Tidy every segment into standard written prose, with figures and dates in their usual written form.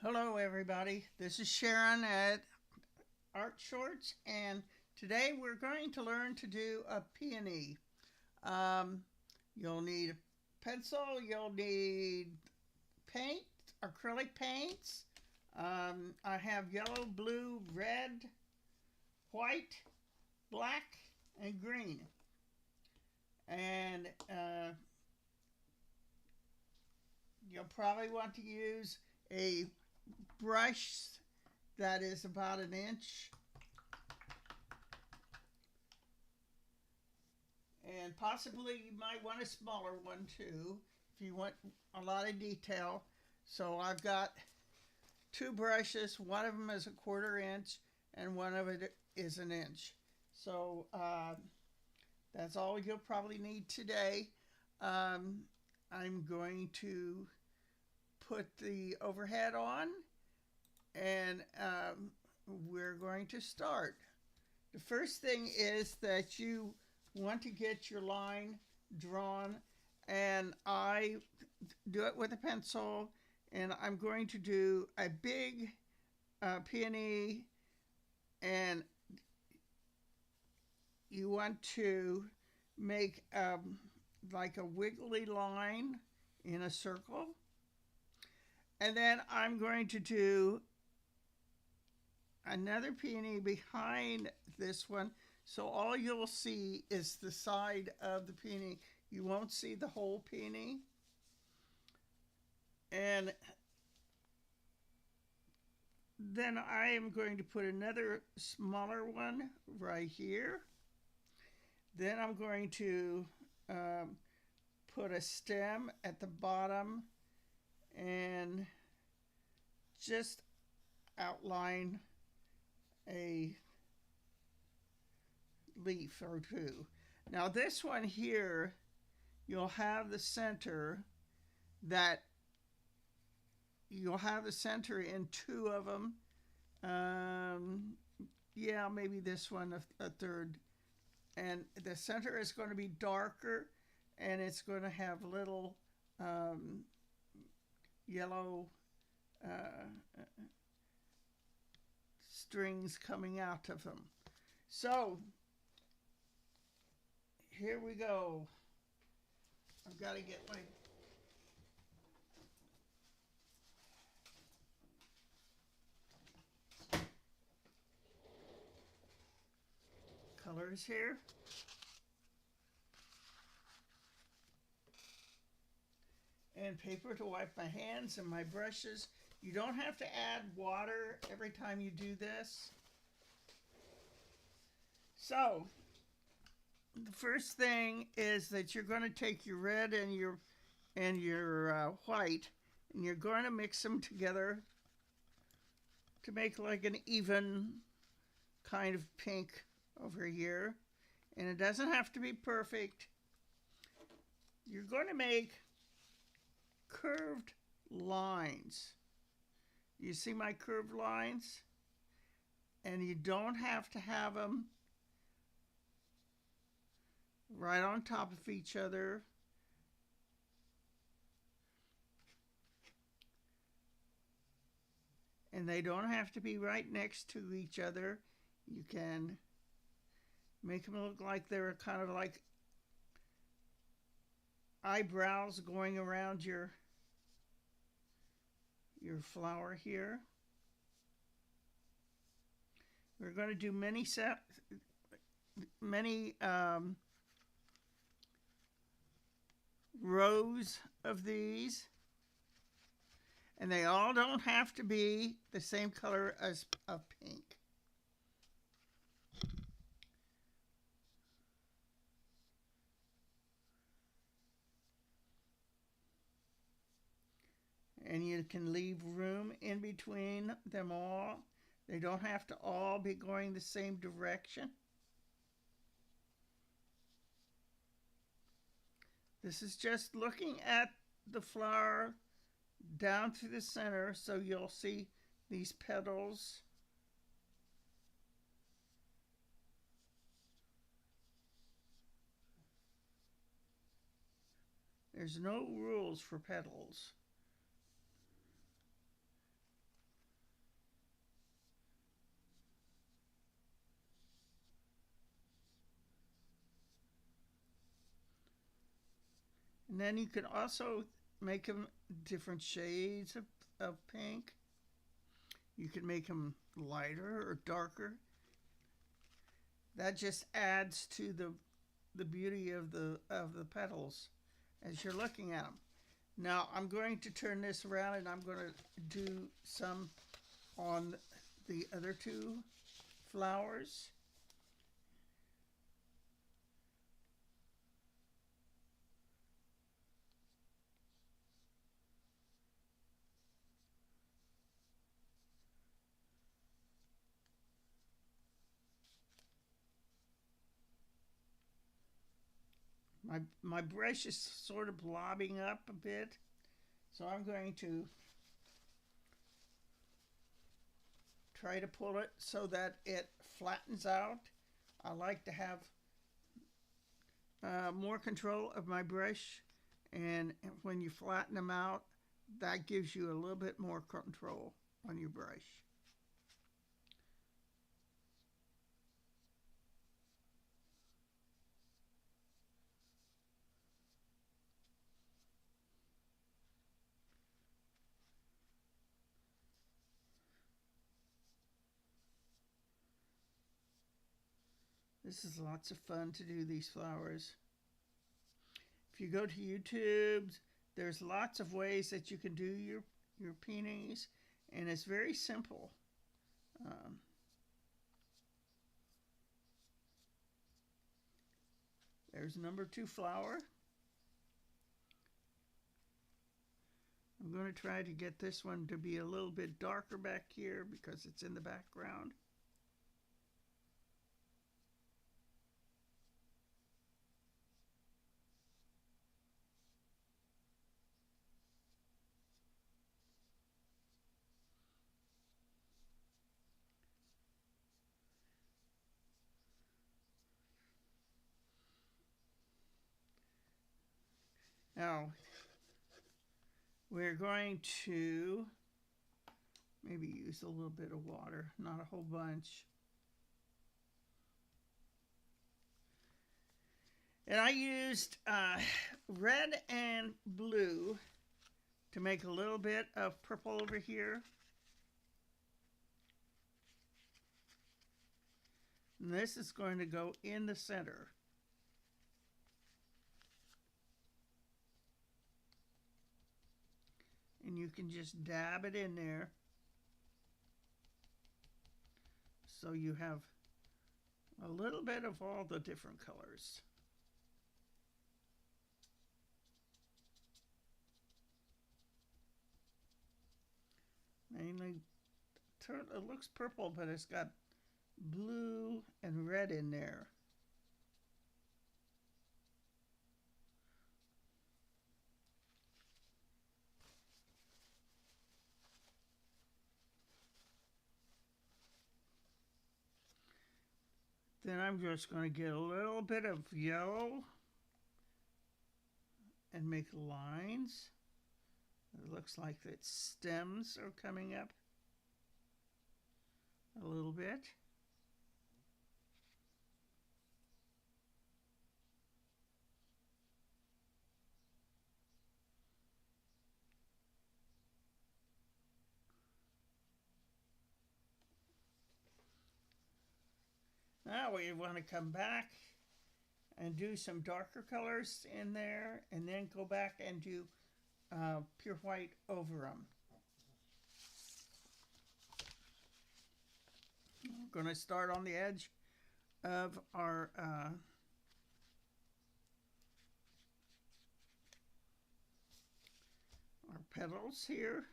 Hello everybody, this is Sharon at Art Shorts, and today we're going to learn to do a peony. Um, you'll need a pencil, you'll need paint, acrylic paints. I have yellow, blue, red, white, black, and green. And you'll probably want to use a brush that is about an inch, and possibly you might want a smaller one too if you want a lot of detail. So I've got two brushes. One of them is a 1/4 inch and one of it is an inch. So that's all you'll probably need today. I'm going to put the overhead on, and we're going to start. The first thing is that you want to get your line drawn, and I do it with a pencil, and I'm going to do a big peony, and you want to make like a wiggly line in a circle, and then I'm going to do another peony behind this one, so all you'll see is the side of the peony. You won't see the whole peony. And then I am going to put another smaller one right here. Then I'm going to put a stem at the bottom and just outline a leaf or two. Now this one here, you'll have the center in two of them. Yeah, maybe this one a third. And the center is going to be darker, and it's going to have little yellow strings coming out of them. So here we go. I've got to get my colors here. And paper to wipe my hands and my brushes. You don't have to add water every time you do this. So the first thing is that you're going to take your red and your white, and you're going to mix them together to make like an even kind of pink over here. And it doesn't have to be perfect. You're going to make curved lines. You see my curved lines? And you don't have to have them right on top of each other. And they don't have to be right next to each other. You can make them look like they're kind of like eyebrows going around your flower here. We're going to do many rows of these, and they all don't have to be the same color as a pink. And you can leave room in between them all. They don't have to all be going the same direction. This is just looking at the flower down through the center, so you'll see these petals. There's no rules for petals. And then you can also make them different shades of pink. You can make them lighter or darker. That just adds to the beauty of the petals as you're looking at them. Now I'm going to turn this around and I'm going to do some on the other two flowers. My brush is sort of blobbing up a bit, so I'm going to try to pull it so that it flattens out. I like to have more control of my brush, and when you flatten them out, that gives you a little bit more control on your brush. This is lots of fun to do these flowers. If you go to YouTube, there's lots of ways that you can do your peonies, and it's very simple. Um, there's number 2 flower. I'm going to try to get this one to be a little bit darker back here because it's in the background. Now, we're going to maybe use a little bit of water, not a whole bunch. And I used red and blue to make a little bit of purple over here. And this is going to go in the center. And you can just dab it in there so you have a little bit of all the different colors. Mainly, it looks purple, but it's got blue and red in there. Then I'm just going to get a little bit of yellow and make lines. It looks like the stems are coming up a little bit. Now we want to come back and do some darker colors in there and then go back and do pure white over them. We're going to start on the edge of our petals here.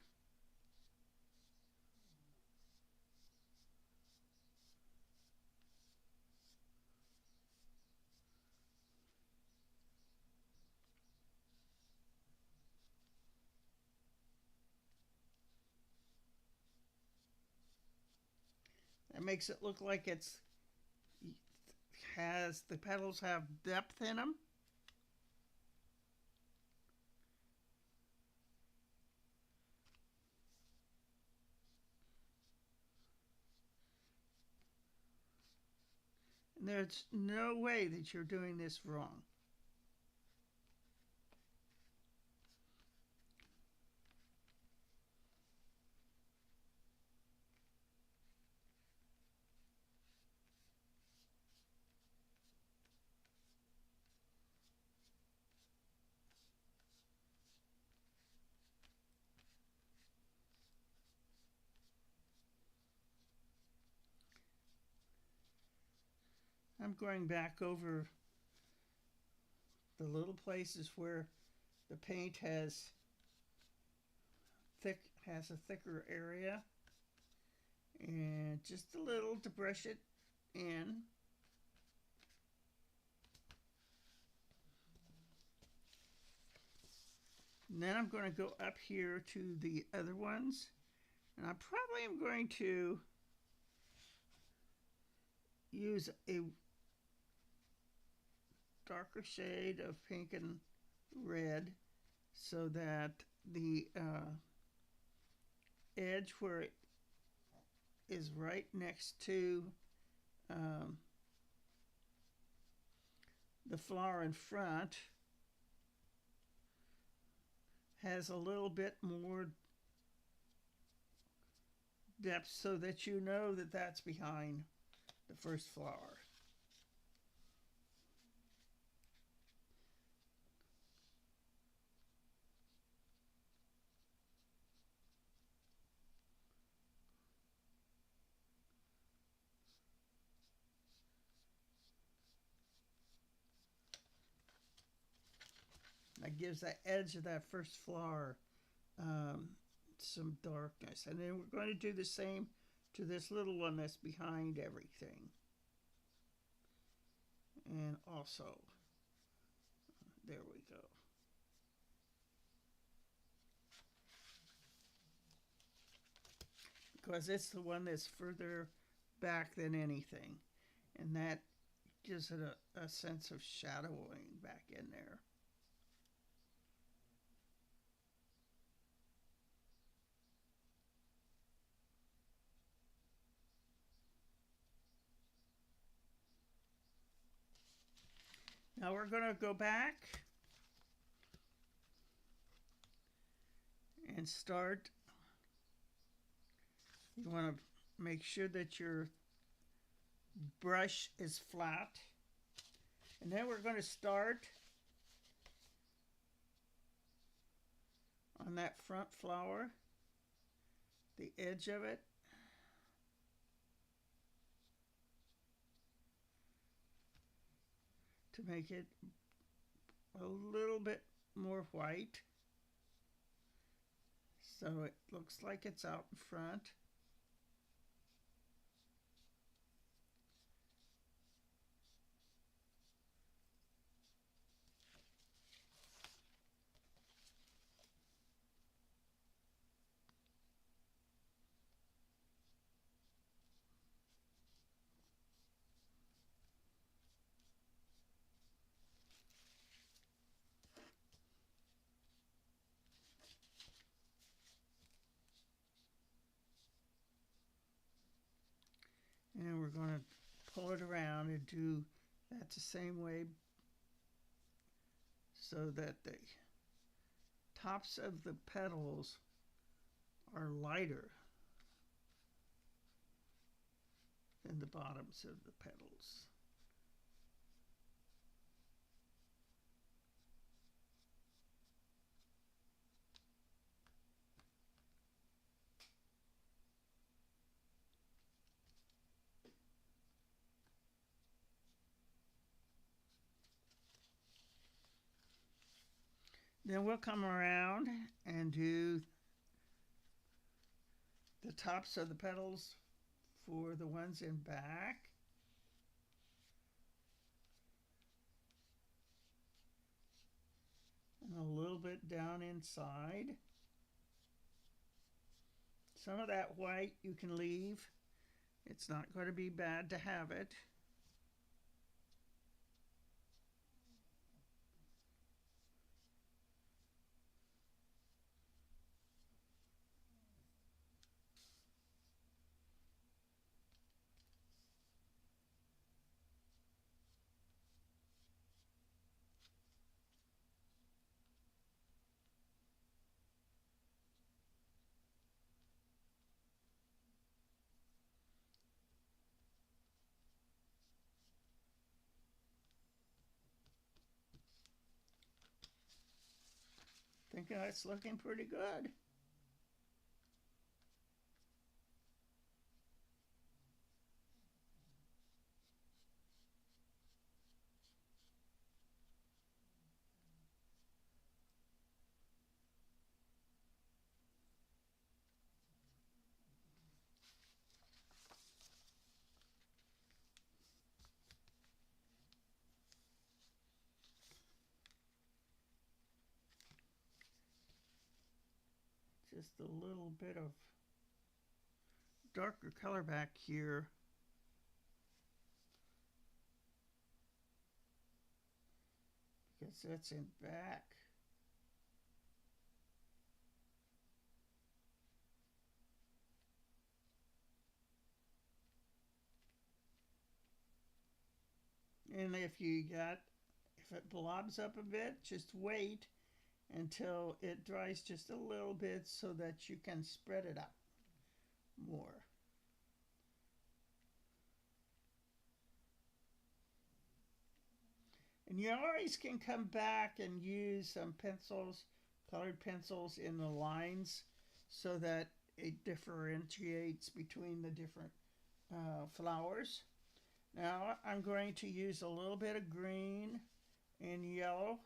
That makes it look like the petals have depth in them. And there's no way that you're doing this wrong. I'm going back over the little places where the paint has a thicker area, and just a little to brush it in. And then I'm going to go up here to the other ones, and I probably am going to use a darker shade of pink and red so that the edge where it is right next to the flower in front has a little bit more depth so that you know that that's behind the first flower. That gives that edge of that first flower some darkness. And then we're going to do the same to this little one that's behind everything. And also, there we go. Because it's the one that's further back than anything. And that gives it a sense of shadowing back in there. Now we're going to go back and start. You want to make sure that your brush is flat. And then we're going to start on that front flower, the edge of it. To make it a little bit more white, so it looks like it's out in front. And we're going to pull it around and do that the same way so that the tops of the petals are lighter than the bottoms of the petals. Then we'll come around and do the tops of the petals for the ones in back. And a little bit down inside. Some of that white you can leave. It's not going to be bad to have it. I think that's looking pretty good. just a little bit of darker color back here. Because that's in back. And if it blobs up a bit, just wait until it dries just a little bit so that you can spread it up more. And you always can come back and use some pencils, colored pencils in the lines so that it differentiates between the different flowers. Now I'm going to use a little bit of green and yellow.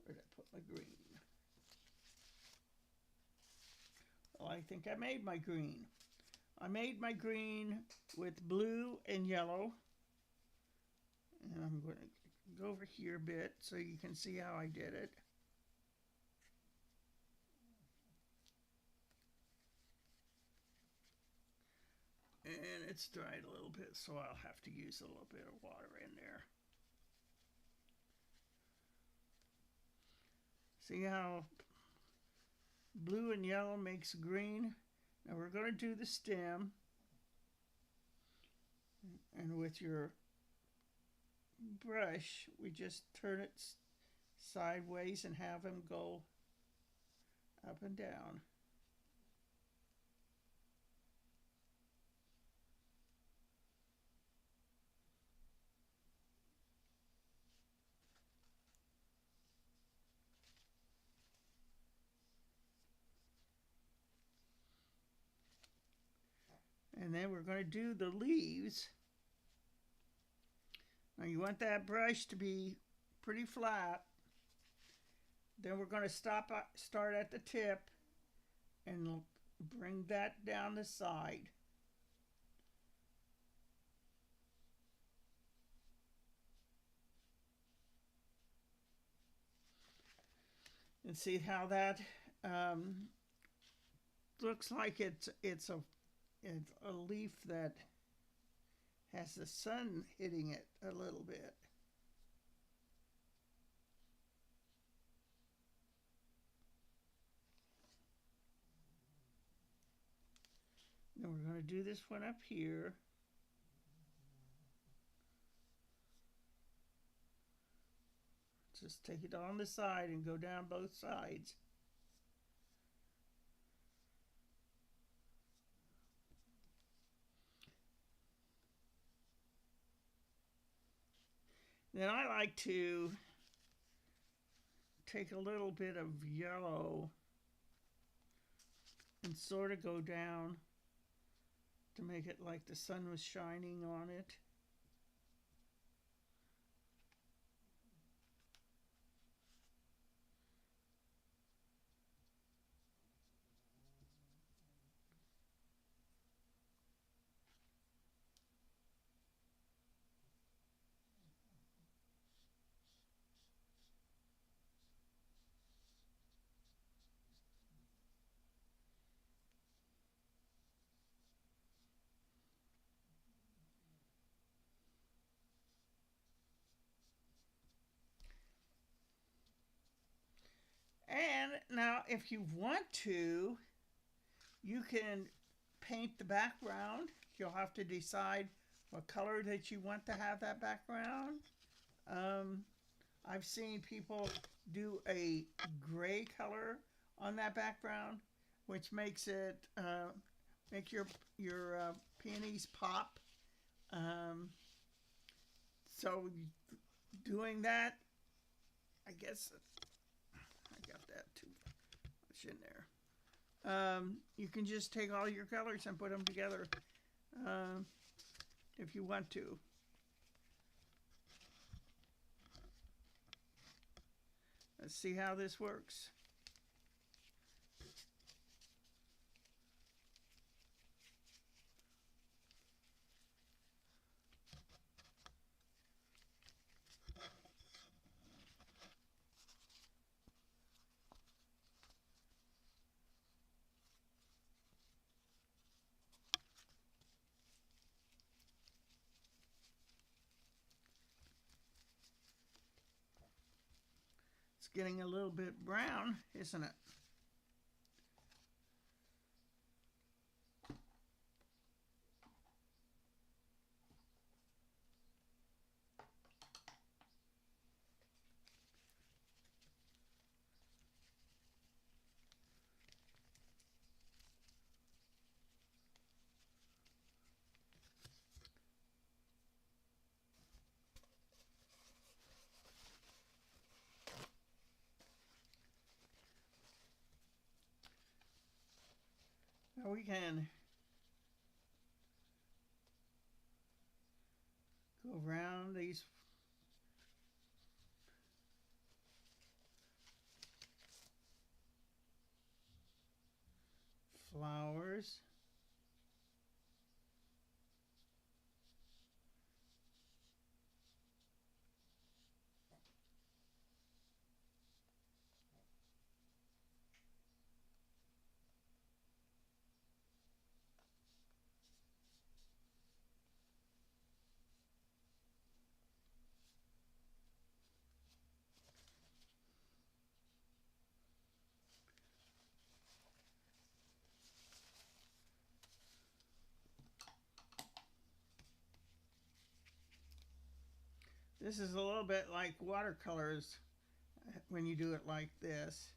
Where did I put my green? Well, I think I made my green. I made my green with blue and yellow. And I'm going to go over here a bit so you can see how I did it. And it's dried a little bit, so I'll have to use a little bit of water in there. See how blue and yellow makes green? Now we're going to do the stem. And with your brush, we just turn it sideways and have them go up and down. And then we're going to do the leaves. Now you want that brush to be pretty flat. Then we're going to start at the tip and bring that down the side. And see how that looks like it's a leaf that has the sun hitting it a little bit. Then we're going to do this one up here. Just take it on the side and go down both sides. Then I like to take a little bit of yellow and sort of go down to make it like the sun was shining on it. And now if you want to, you can paint the background. You'll have to decide what color that you want to have that background. I've seen people do a gray color on that background, which makes it make your peonies pop. So doing that, I guess I got that too much in there. You can just take all your colors and put them together if you want to. Let's see how this works. getting a little bit brown, isn't it? Now we can go around these flowers. This is a little bit like watercolors when you do it like this.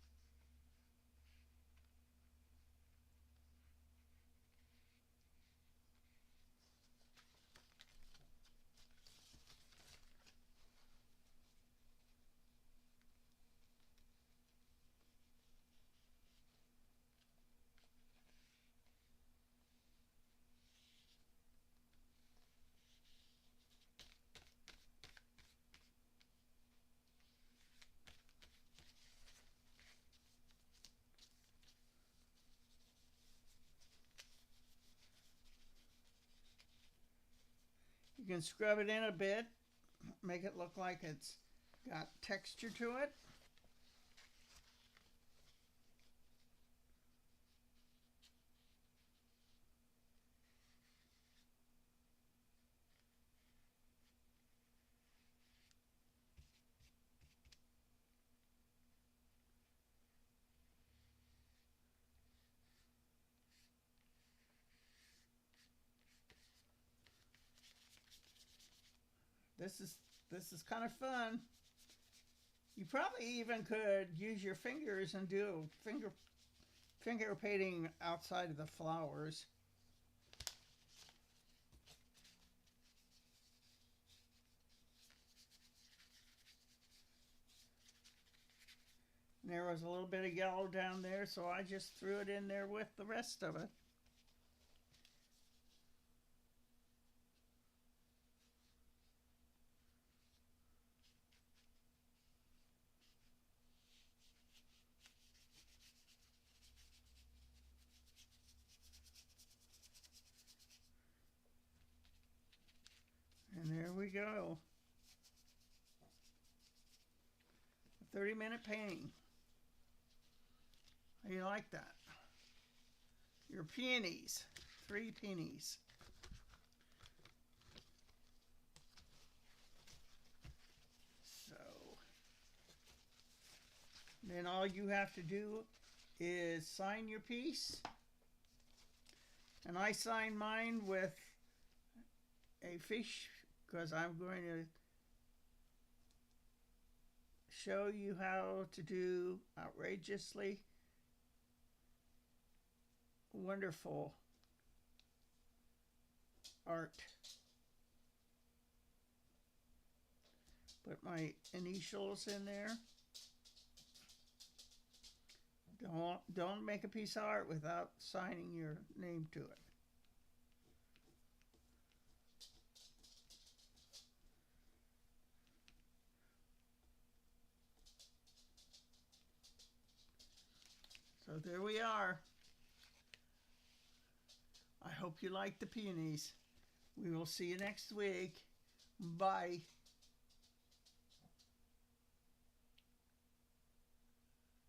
You can scrub it in a bit, make it look like it's got texture to it. This is kind of fun. You probably even could use your fingers and do finger painting outside of the flowers. And there was a little bit of yellow down there, so I just threw it in there with the rest of it. And there we go. A 30-minute painting. How do you like that? Your peonies. 3 peonies. So, then all you have to do is sign your piece. And I sign mine with a fish because I'm going to show you how to do outrageously wonderful art. Put my initials in there. Don't make a piece of art without signing your name to it. So there we are. I hope you like the peonies. We will see you next week. Bye.